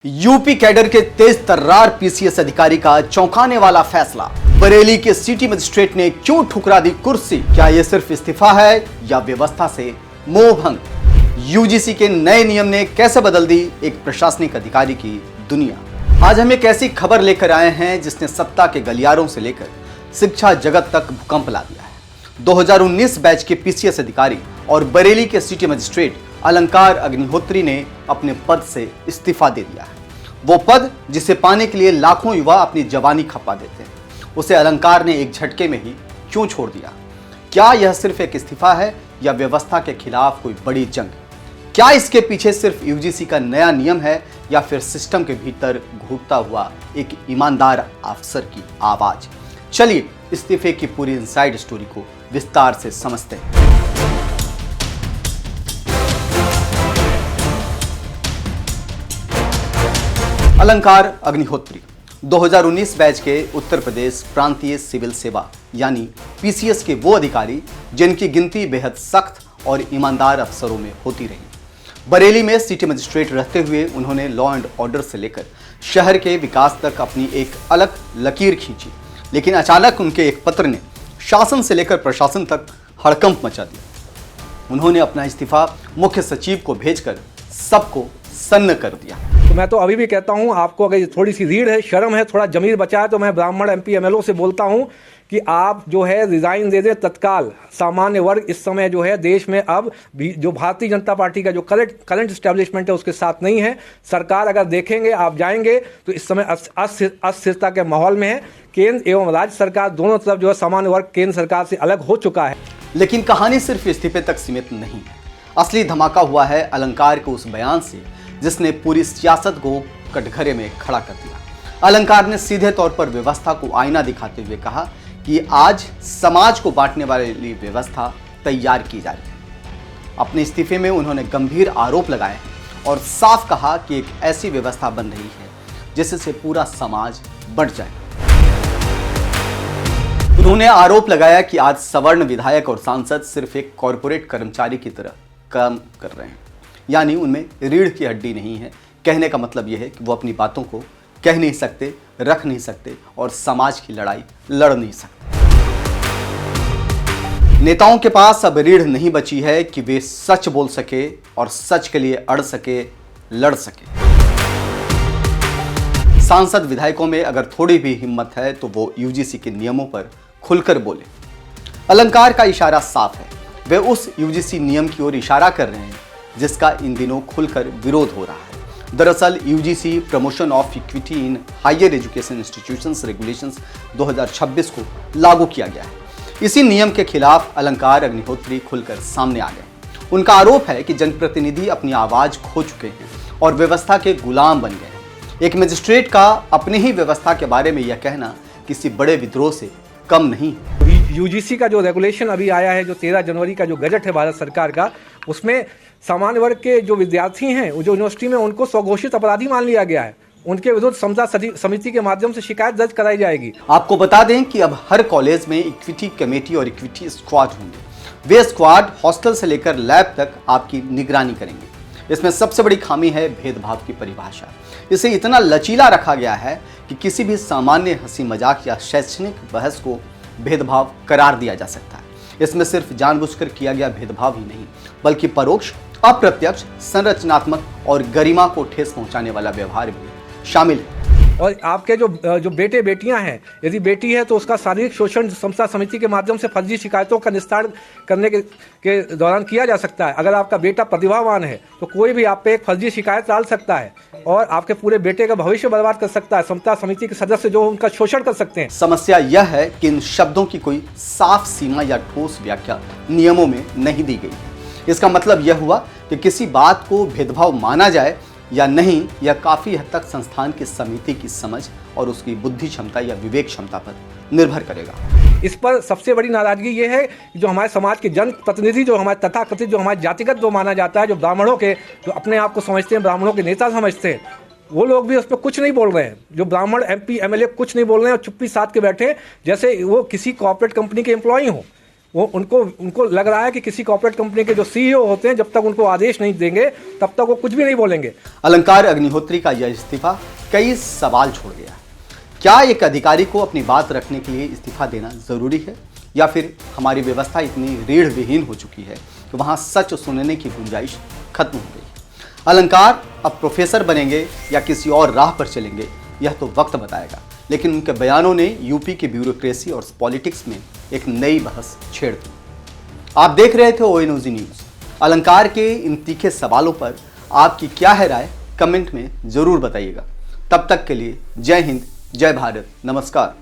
UP cadre के तेज तर्रार PCS अधिकारी का चौंकाने वाला फैसला। बरेली के सिटी मजिस्ट्रेट ने क्यों ठुकरा दी कुर्सी? क्या यह सिर्फ इस्तीफा है या व्यवस्था से मोहभंग? यूजीसी के नए नियम ने कैसे बदल दी एक प्रशासनिक अधिकारी की दुनिया? आज हम एक ऐसी खबर लेकर आए हैं जिसने सत्ता के गलियारों से लेकर शिक्षा जगत तक भूकंप ला दिया है। 2019 बैच के पीसीएस अधिकारी और बरेली के सिटी मजिस्ट्रेट अलंकार अग्निहोत्री ने अपने पद से इस्तीफा दे दिया है। वो पद जिसे पाने के लिए लाखों युवा अपनी जवानी खपा देते हैं, उसे अलंकार ने एक झटके में ही क्यों छोड़ दिया? क्या यह सिर्फ एक इस्तीफा है या व्यवस्था के खिलाफ कोई बड़ी जंग? क्या इसके पीछे सिर्फ यूजीसी का नया नियम है या फिर सिस्टम के भीतर घूटता हुआ एक ईमानदार अफसर की आवाज? चलिए इस्तीफे की पूरी इनसाइड स्टोरी को विस्तार से समझते हैं। अलंकार अग्निहोत्री 2019 बैच के उत्तर प्रदेश प्रांतीय सिविल सेवा यानी पीसीएस के वो अधिकारी जिनकी गिनती बेहद सख्त और ईमानदार अफसरों में होती रही। बरेली में सिटी मजिस्ट्रेट रहते हुए उन्होंने लॉ एंड ऑर्डर से लेकर शहर के विकास तक अपनी एक अलग लकीर खींची, लेकिन अचानक उनके एक पत्र ने शासन से लेकर प्रशासन तक हड़कंप मचा दिया। उन्होंने अपना इस्तीफा मुख्य सचिव को भेजकर सबको सन्न कर दिया। तो मैं तो अभी भी कहता हूं, आपको अगर थोड़ी सी रीढ़ है, शर्म है, थोड़ा जमीर बचा है, तो मैं ब्राह्मण एमपी एमएलओ से बोलता हूं कि आप जो है रिजाइन दे दें तत्काल। सामान्य वर्ग इस समय जो है देश में अब भी जो भारतीय जनता पार्टी का जो करंट एस्टेब्लिशमेंट है उसके साथ नहीं है। सरकार अगर देखेंगे, आप जाएंगे तो इस समय अस्थिरता के माहौल में है। केंद्र एवं राज्य सरकार दोनों तरफ जो है सामान्य वर्ग केंद्र सरकार से अलग हो चुका है। लेकिन कहानी सिर्फ इस्तीफे तक सीमित नहीं है। असली धमाका हुआ है अलंकार के उस बयान से जिसने पूरी सियासत को कटघरे में खड़ा कर दिया। अलंकार ने सीधे तौर पर व्यवस्था को आईना दिखाते हुए कहा कि आज समाज को बांटने वाली व्यवस्था तैयार की जा रही है। अपने इस्तीफे में उन्होंने गंभीर आरोप लगाए हैं और साफ कहा कि एक ऐसी व्यवस्था बन रही है जिससे पूरा समाज बंट जाए। उन्होंने आरोप लगाया कि आज सवर्ण विधायक और सांसद सिर्फ एक कॉरपोरेट कर्मचारी की तरह काम कर रहे हैं, यानी उनमें रीढ़ की हड्डी नहीं है। कहने का मतलब यह है कि वो अपनी बातों को कह नहीं सकते, रख नहीं सकते और समाज की लड़ाई लड़ नहीं सकते। नेताओं के पास अब रीढ़ नहीं बची है कि वे सच बोल सके और सच के लिए अड़ सके, लड़ सके। सांसद विधायकों में अगर थोड़ी भी हिम्मत है तो वो यूजीसी के नियमों पर खुलकर बोले। अलंकार का इशारा साफ है, वे उस यूजीसी नियम की ओर इशारा कर रहे हैं जिसका इन दिनों खुलकर विरोध हो रहा है। दरअसल UGC promotion of equity in higher education institutions regulations 2026 को लागू किया गया है। इसी नियम के खिलाफ अलंकार अग्निहोत्री खुलकर सामने आ गए। उनका आरोप है कि जनप्रतिनिधि अपनी आवाज खो चुके हैं और व्यवस्था के गुलाम बन गए हैं। एक मजिस्ट्रेट का अपनी ही व्यवस्था के बारे में यह कहना किसी बड़े विद्रोह से कम नहीं। यूजीसी का जो रेगुलेशन अभी आया है, जो 13 जनवरी का जो गजट है भारत सरकार का, उसमें सामान्य वर्ग के जो विद्यार्थी हैं, जो यूनिवर्सिटी में, उनको स्वघोषित अपराधी मान लिया गया है। उनके विरुद्ध समता समिति के माध्यम से शिकायत दर्ज कराई जाएगी। आपको बता दें कि अब हर कॉलेज में इक्विटी कमेटी और इक्विटी स्क्वाड होंगे। वे स्क्वाड हॉस्टल से लेकर लैब तक आपकी निगरानी करेंगे। इसमें सबसे बड़ी खामी है भेदभाव की परिभाषा। इसे इतना लचीला रखा गया है कि किसी भी सामान्य हंसी मजाक या शैक्षणिक बहस को भेदभाव करार दिया जा सकता है। इसमें सिर्फ जानबूझकर किया गया भेदभाव ही नहीं, बल्कि परोक्ष, अप्रत्यक्ष, संरचनात्मक और गरिमा को ठेस पहुंचाने वाला व्यवहार भी शामिल है। और आपके जो बेटे बेटियां हैं, यदि बेटी है तो उसका शारीरिक शोषण समता समिति के माध्यम से फर्जी शिकायतों का निस्तारण करने के दौरान किया जा सकता है। अगर आपका बेटा प्रतिभावान है तो कोई भी आप पे एक फर्जी शिकायत डाल सकता है और आपके पूरे बेटे का भविष्य बर्बाद कर सकता है। समता समिति के सदस्य जो उनका शोषण कर सकते हैं। समस्या यह है कि इन शब्दों की कोई साफ सीमा या ठोस व्याख्या नियमों में नहीं दी गई है। इसका मतलब यह हुआ कि किसी बात को भेदभाव माना जाए या नहीं, यह काफी हद तक संस्थान की समिति की समझ और उसकी बुद्धि क्षमता या विवेक क्षमता पर निर्भर करेगा। इस पर सबसे बड़ी नाराजगी ये है कि जो हमारे समाज के जन प्रतिनिधि, जो हमारे तथाकथित, जो हमारे जातिगत जो माना जाता है, जो ब्राह्मणों के, जो अपने आप को समझते हैं ब्राह्मणों के नेता समझते हैं, वो लोग भी उस पर कुछ नहीं बोल रहे हैं। जो ब्राह्मण एमपी एमएलए कुछ नहीं बोल रहे हैं और चुप्पी साध के बैठे जैसे वो किसी कॉर्पोरेट कंपनी के एम्प्लॉई हों। उनको लग रहा है कि किसी कॉर्पोरेट कंपनी के जो सीईओ होते हैं जब तक उनको आदेश नहीं देंगे तब तक वो कुछ भी नहीं बोलेंगे। अलंकार अग्निहोत्री का यह इस्तीफा कई सवाल छोड़ गया। क्या एक अधिकारी को अपनी बात रखने के लिए इस्तीफा देना जरूरी है, या फिर हमारी व्यवस्था इतनी रीढ़ विहीन हो चुकी है कि वहां सच सुनने की गुंजाइश खत्म हो गई? अलंकार अब प्रोफेसर बनेंगे या किसी और राह पर चलेंगे, यह तो वक्त बताएगा। लेकिन उनके बयानों ने यूपी की ब्यूरोक्रेसी और पॉलिटिक्स में एक नई बहस छेड़ दी। आप देख रहे थे ONOG न्यूज। अलंकार के इन तीखे सवालों पर आपकी क्या है राय, कमेंट में जरूर बताइएगा। तब तक के लिए जय हिंद, जय भारत, नमस्कार।